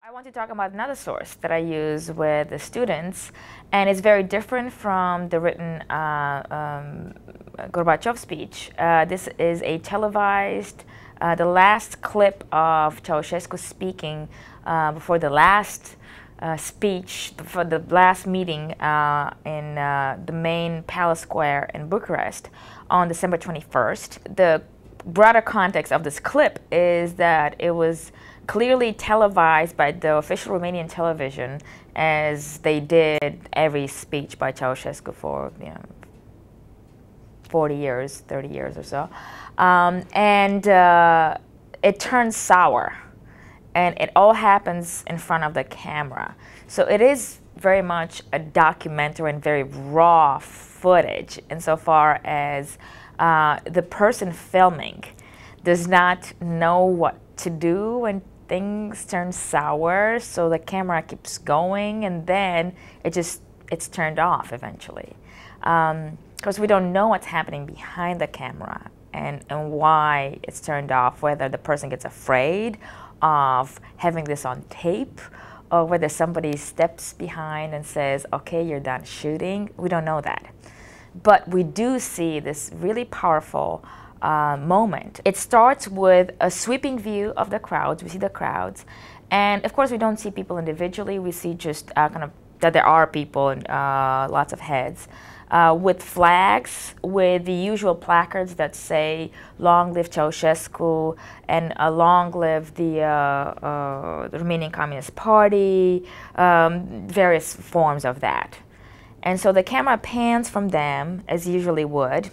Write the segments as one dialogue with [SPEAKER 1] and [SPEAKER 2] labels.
[SPEAKER 1] I want to talk about another source that I use with the students, and it's very different from the written Gorbachev speech. This is a televised, the last clip of Ceausescu speaking before the last speech, for the last meeting in the main palace square in Bucharest on December 21st. The broader context of this clip is that it was clearly televised by the official Romanian television, as they did every speech by Ceausescu for 40 years, 30 years or so. It turns sour, and it all happens in front of the camera. So it is very much a documentary and very raw footage insofar as the person filming does not know what to do when things turn sour, so the camera keeps going, and then it's turned off eventually. Because we don't know what's happening behind the camera and why it's turned off, whether the person gets afraid of having this on tape, or whether somebody steps behind and says, okay, you're done shooting. We don't know that. But we do see this really powerful moment. It starts with a sweeping view of the crowds. We see the crowds, and of course we don't see people individually. We see just kind of that there are people and lots of heads with flags, with the usual placards that say "Long live Ceausescu" and "Long live the Romanian Communist Party," various forms of that. And so the camera pans from them, as usually would.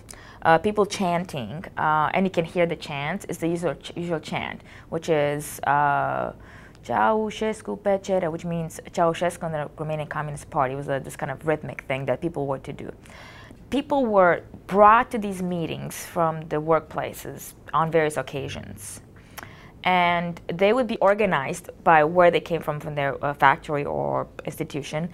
[SPEAKER 1] People chanting, and you can hear the chant. It's the usual chant, which is Ceausescu pe cere, which means Ceausescu and the Romanian Communist Party. It was this kind of rhythmic thing that people were to do. People were brought to these meetings from the workplaces on various occasions, and they would be organized by where they came from their factory or institution.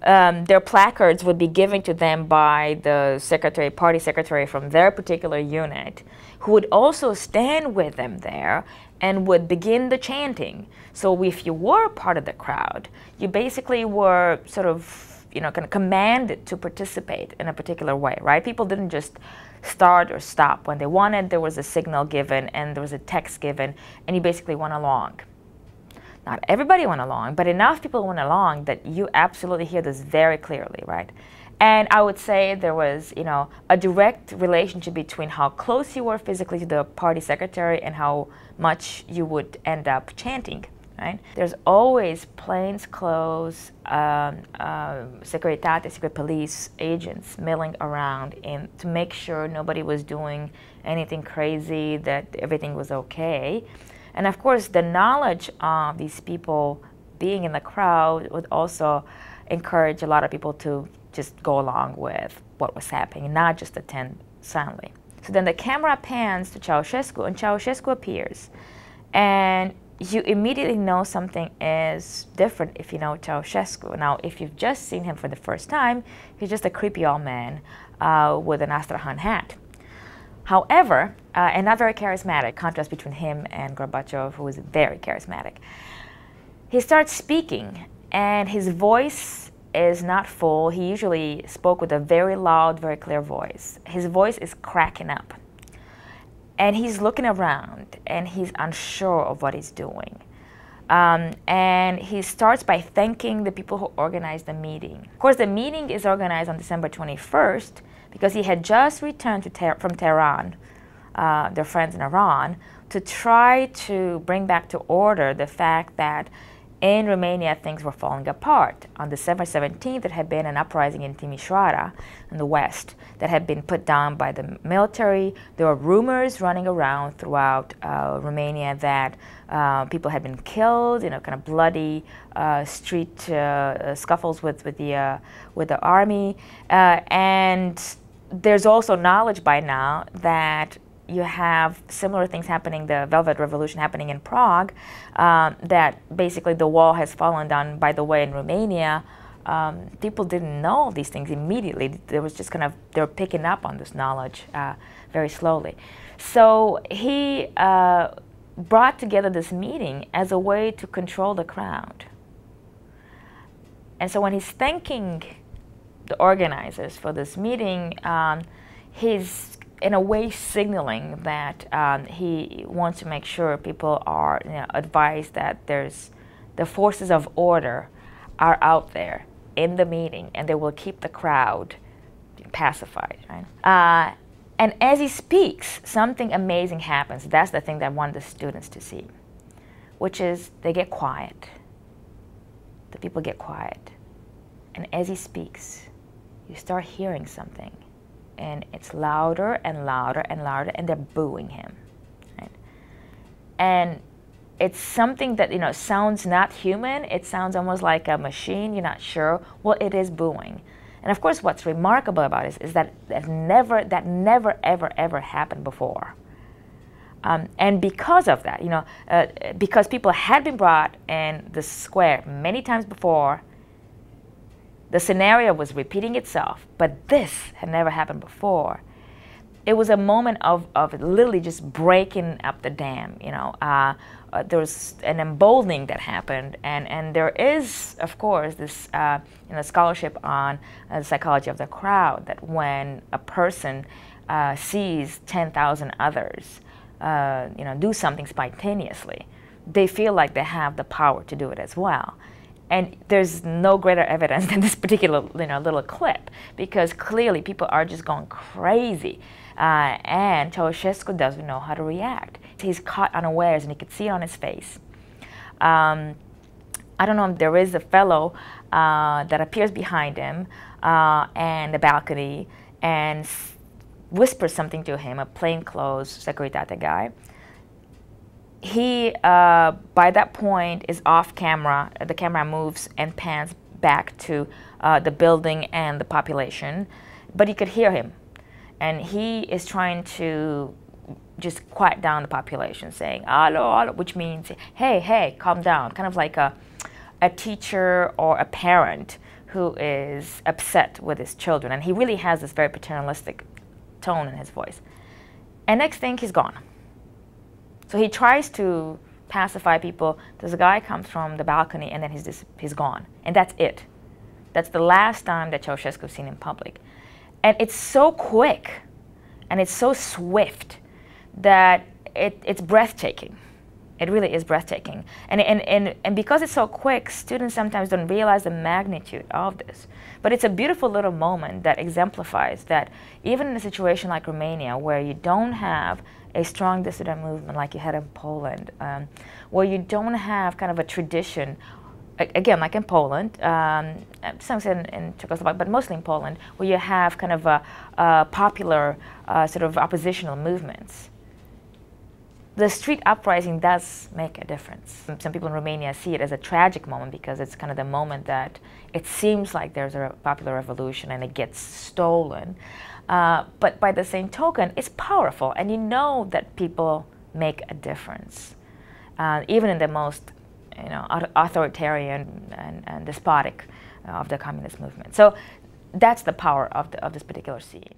[SPEAKER 1] Their placards would be given to them by the secretary, party secretary from their particular unit, who would also stand with them there and would begin the chanting. So if you were part of the crowd, you basically were sort of, kind of commanded to participate in a particular way, right? People didn't just start or stop. When they wanted, there was a signal given and there was a text given, and you basically went along. Not everybody went along, but enough people went along that you absolutely hear this very clearly, right? And I would say there was, a direct relationship between how close you were physically to the party secretary and how much you would end up chanting, right? There's always plainclothes, securitate, secret police agents milling around to make sure nobody was doing anything crazy, that everything was okay. And of course, the knowledge of these people being in the crowd would also encourage a lot of people to just go along with what was happening, and not just attend silently. So then the camera pans to Ceausescu, and Ceausescu appears. And you immediately know something is different if you know Ceausescu. Now, if you've just seen him for the first time, he's just a creepy old man with an Astrakhan hat. However, and not very charismatic, contrast between him and Gorbachev, who was very charismatic. He starts speaking, and his voice is not full. He usually spoke with a very loud, very clear voice. His voice is cracking up. And he's looking around, and he's unsure of what he's doing. And he starts by thanking the people who organized the meeting. Of course, the meeting is organized on December 21st, because he had just returned from Tehran, their friends in Iran, to try to bring back to order the fact that in Romania things were falling apart. On December 17th, there had been an uprising in Timișoara in the west that had been put down by the military. There were rumors running around throughout Romania that people had been killed, kind of bloody street scuffles with the army, and there's also knowledge by now that you have similar things happening, the Velvet Revolution happening in Prague, that basically the wall has fallen down. By the way, in Romania, people didn't know these things immediately. There was just kind of, they were picking up on this knowledge very slowly. So he brought together this meeting as a way to control the crowd. And so when he's thanking the organizers for this meeting, he's in a way signaling that he wants to make sure people are advised that the forces of order are out there in the meeting, and they will keep the crowd pacified. Right? And as he speaks, something amazing happens. That's the thing that I want the students to see, which is they get quiet. The people get quiet. And as he speaks, you start hearing something. And it's louder and louder and louder, and they're booing him. Right? And it's something that sounds not human. It sounds almost like a machine. You're not sure. Well, it is booing. And of course, what's remarkable about it is that never ever ever happened before. And because of that, because people had been brought in the square many times before, the scenario was repeating itself, but this had never happened before. It was a moment of literally just breaking up the dam. There was an emboldening that happened, and there is, of course, this scholarship on the psychology of the crowd, that when a person sees 10,000 others do something spontaneously, they feel like they have the power to do it as well. And there's no greater evidence than this particular little clip, because clearly people are just going crazy. And Ceausescu doesn't know how to react. He's caught unawares, and you could see it on his face. I don't know if there is a fellow that appears behind him and the balcony and whispers something to him, a plainclothes Securitate guy. He, by that point, is off camera. The camera moves and pans back to the building and the population, but you could hear him. And he is trying to just quiet down the population, saying, "Allo, allo," which means, hey, hey, calm down. Kind of like a teacher or a parent who is upset with his children. And he really has this very paternalistic tone in his voice. And next thing, he's gone. So he tries to pacify people. This guy comes from the balcony, and then he's gone. And that's it. That's the last time that Ceausescu's seen in public. And it's so quick, and it's so swift, that it's breathtaking. It really is breathtaking. And because it's so quick, students sometimes don't realize the magnitude of this. But it's a beautiful little moment that exemplifies that even in a situation like Romania, where you don't have a strong dissident movement like you had in Poland, where you don't have kind of a tradition, again, like in Poland, some in Czechoslovakia, but mostly in Poland, where you have kind of a popular sort of oppositional movements. The street uprising does make a difference. Some people in Romania see it as a tragic moment, because it's kind of the moment that it seems like there's a popular revolution and it gets stolen. But by the same token, it's powerful, and you know that people make a difference, even in the most authoritarian and despotic of the communist movement. So that's the power of this particular scene.